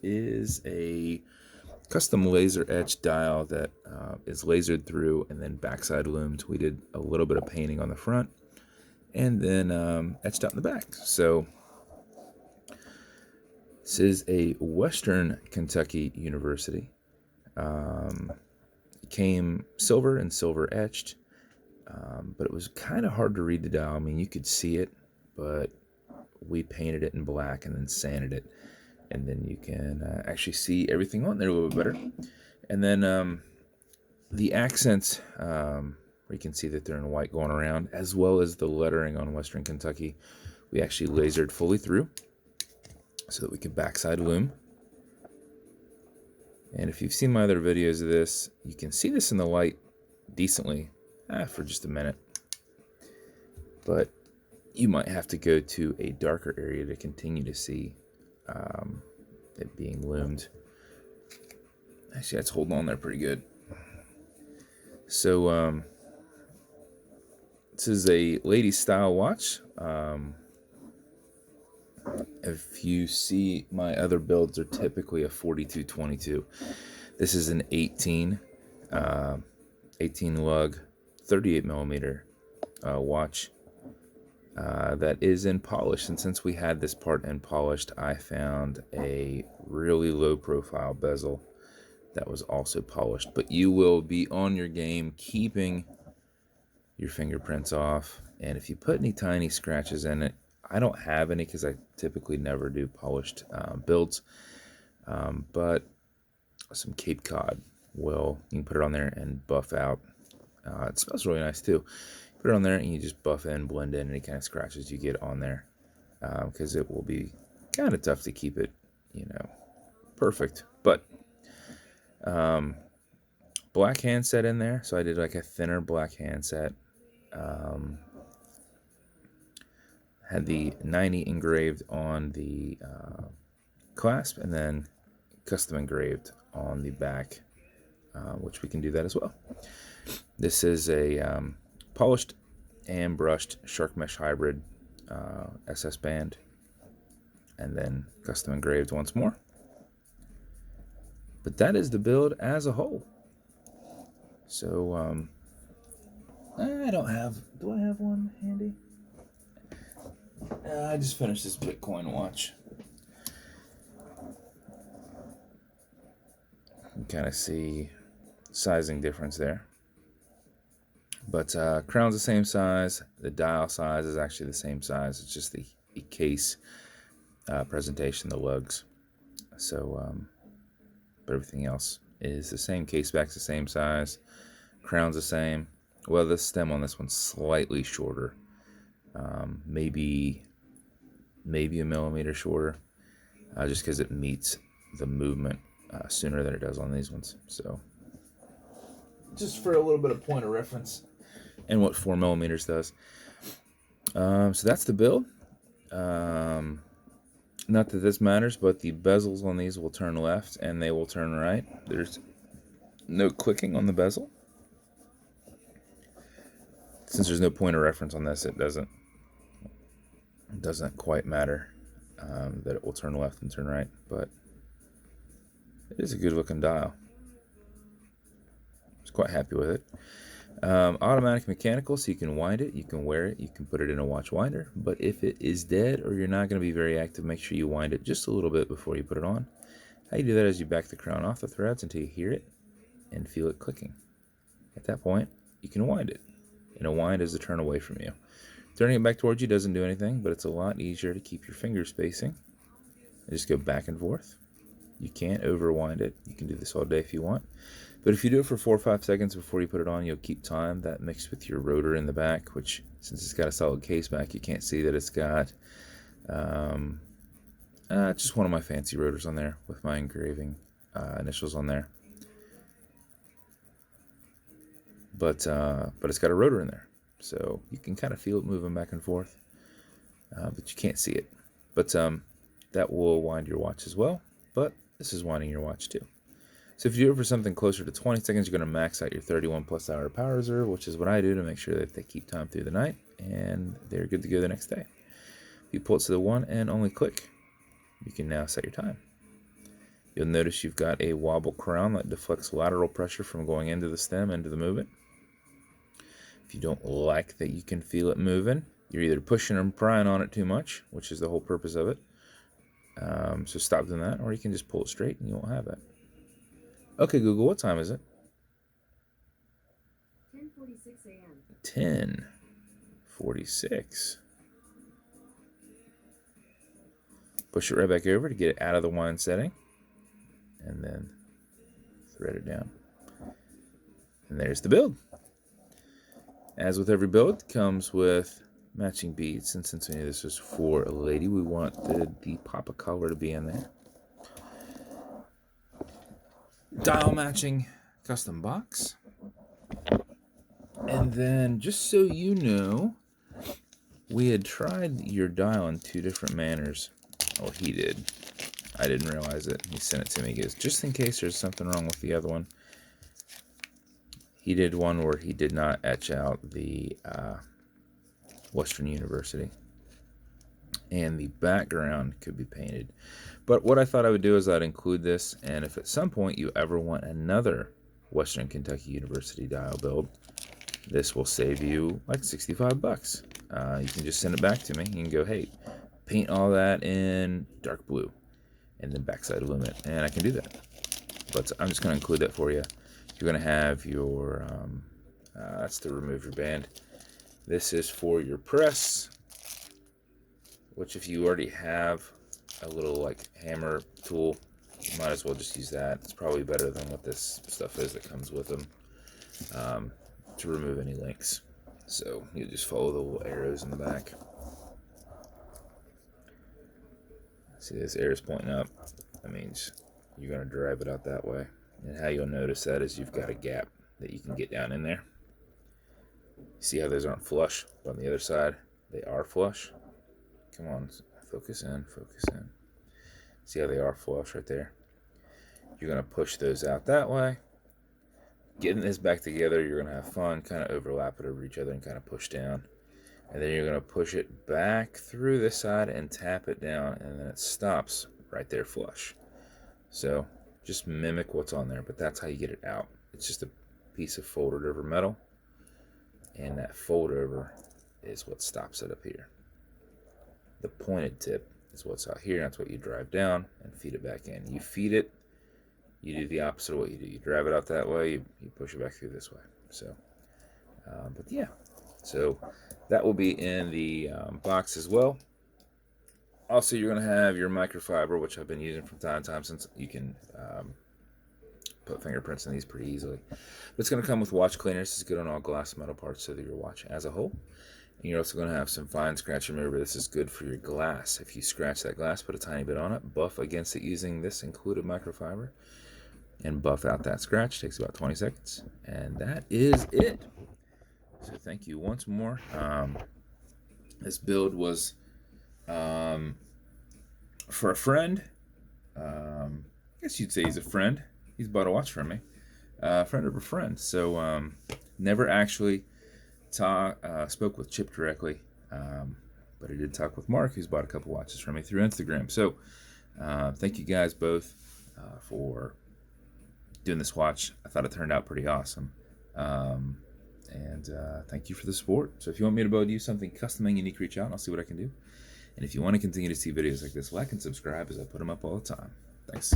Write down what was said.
is a custom laser etch dial that is lasered through and then backside loomed. We did a little bit of painting on the front and then etched out in the back. So this is a Western Kentucky University. It came silver and silver etched, but it was kind of hard to read the dial. I mean, you could see it, but we painted it in black and then sanded it, and then you can actually see everything on there a little bit better. And then the accents, where you can see that they're in white going around, as well as the lettering on Western Kentucky, we actually lasered fully through so that we could backside loom. And if you've seen my other videos of this, you can see this in the light decently for just a minute. But you might have to go to a darker area to continue to see it being loomed. Actually, that's holding on there pretty good. So this is a ladies style watch. If you see my other builds are typically a 42-22. This is an 18 lug 38 millimeter watch that is in polished. And since we had this part in polished, I found a really low profile bezel that was also polished. But you will be on your game keeping your fingerprints off. And if you put any tiny scratches in it, I don't have any because I typically never do polished builds, but some Cape Cod you can put it on there and buff out. It smells really nice too. Put it on there and you just buff in, blend in any kind of scratches you get on there, because it will be kind of tough to keep it, perfect. But black handset in there, so I did like a thinner black handset. Had the 90 engraved on the clasp, and then custom engraved on the back, which we can do that as well. This is a polished and brushed shark mesh hybrid SS band, and then custom engraved once more. But that is the build as a whole. So I don't have, do I have one handy? I just finished this Bitcoin watch. You can kind of see sizing difference there. But crown's the same size. The dial size is actually the same size. It's just the case presentation, the lugs. So, but everything else is the same. Caseback's the same size. Crown's the same. Well, the stem on this one's slightly shorter. Maybe a millimeter shorter, just because it meets the movement sooner than it does on these ones. So just for a little bit of point of reference and what 4 millimeters does. So that's the build. Not that this matters, but the bezels on these will turn left and they will turn right. There's no clicking on the bezel. Since there's no point of reference on this, it doesn't quite matter that it will turn left and turn right, but it is a good looking dial. I was quite happy with it. Automatic mechanical, so you can wind it, you can wear it, you can put it in a watch winder, but if it is dead or you're not going to be very active, make sure you wind it just a little bit before you put it on. How you do that is you back the crown off the threads until you hear it and feel it clicking. At that point, you can wind it, and a wind is a turn away from you. Turning it back towards you doesn't do anything, but it's a lot easier to keep your finger spacing. And just go back and forth. You can't overwind it. You can do this all day if you want. But if you do it for 4 or 5 seconds before you put it on, you'll keep time. That mixed with your rotor in the back, which, since it's got a solid case back, you can't see that it's got just one of my fancy rotors on there with my engraving initials on there. But it's got a rotor in there. So you can kind of feel it moving back and forth, but you can't see it. But that will wind your watch as well, but this is winding your watch too. So if you do it for something closer to 20 seconds, you're going to max out your 31 plus hour power reserve, which is what I do to make sure that they keep time through the night, and they're good to go the next day. If you pull it to the one and only click, you can now set your time. You'll notice you've got a wobble crown that deflects lateral pressure from going into the stem, into the movement. If you don't like that you can feel it moving, you're either pushing or prying on it too much, which is the whole purpose of it. So stop doing that, or you can just pull it straight and you won't have that. Okay, Google, what time is it? 10:46 a.m. 10:46. Push it right back over to get it out of the wind setting, and then thread it down. And there's the build. As with every build, comes with matching beads, and since we knew this was for a lady, we wanted the pop of color to be in there. Dial matching custom box. And then, just so you know, we had tried your dial in 2 different manners. Well, he did. I didn't realize it. He sent it to me. He goes, just in case there's something wrong with the other one. He did one where he did not etch out the Western University. And the background could be painted. But what I thought I would do is I'd include this, and if at some point you ever want another Western Kentucky University dial build, this will save you like 65 bucks. You can just send it back to me. You can go, hey, paint all that in dark blue and then backside lumed, and I can do that. But I'm just going to include that for you. You're going to have your, that's to remove your band. This is for your press, which if you already have a little like hammer tool, you might as well just use that. It's probably better than what this stuff is that comes with them, to remove any links. So you just follow the little arrows in the back. See, this arrow's pointing up. That means you're going to drive it out that way. And how you'll notice that is you've got a gap that you can get down in there. See how those aren't flush? But on the other side, they are flush. Come on, focus in, focus in. See how they are flush right there? You're going to push those out that way. Getting this back together, you're going to have fun, kind of overlap it over each other and kind of push down. And then you're going to push it back through this side and tap it down, and then it stops right there flush. So just mimic what's on there, but that's how you get it out. It's just a piece of folded over metal, and that fold over is what stops it up here. The pointed tip is what's out here. That's what you drive down and feed it back in. You feed it, you do the opposite of what you do. You drive it out that way, you push it back through this way. So, but yeah, so that will be in the box as well. Also, you're going to have your microfiber, which I've been using from time to time, since you can put fingerprints in these pretty easily. But it's going to come with watch cleaners. This is good on all glass metal parts of your watch as a whole. And you're also going to have some fine scratch remover. This is good for your glass. If you scratch that glass, put a tiny bit on it, buff against it using this included microfiber, and buff out that scratch. Takes about 20 seconds. And that is it. So thank you once more. This build was for a friend. I guess you'd say he's a friend. He's bought a watch from me. Friend of a friend. So never actually spoke with Chip directly, but I did talk with Mark, who's bought a couple watches from me through Instagram. So thank you guys both for doing this watch. I thought it turned out pretty awesome. And thank you for the support. So if you want me to build you something custom and unique, reach out and I'll see what I can do. And if you want to continue to see videos like this, like and subscribe, as I put them up all the time. Thanks.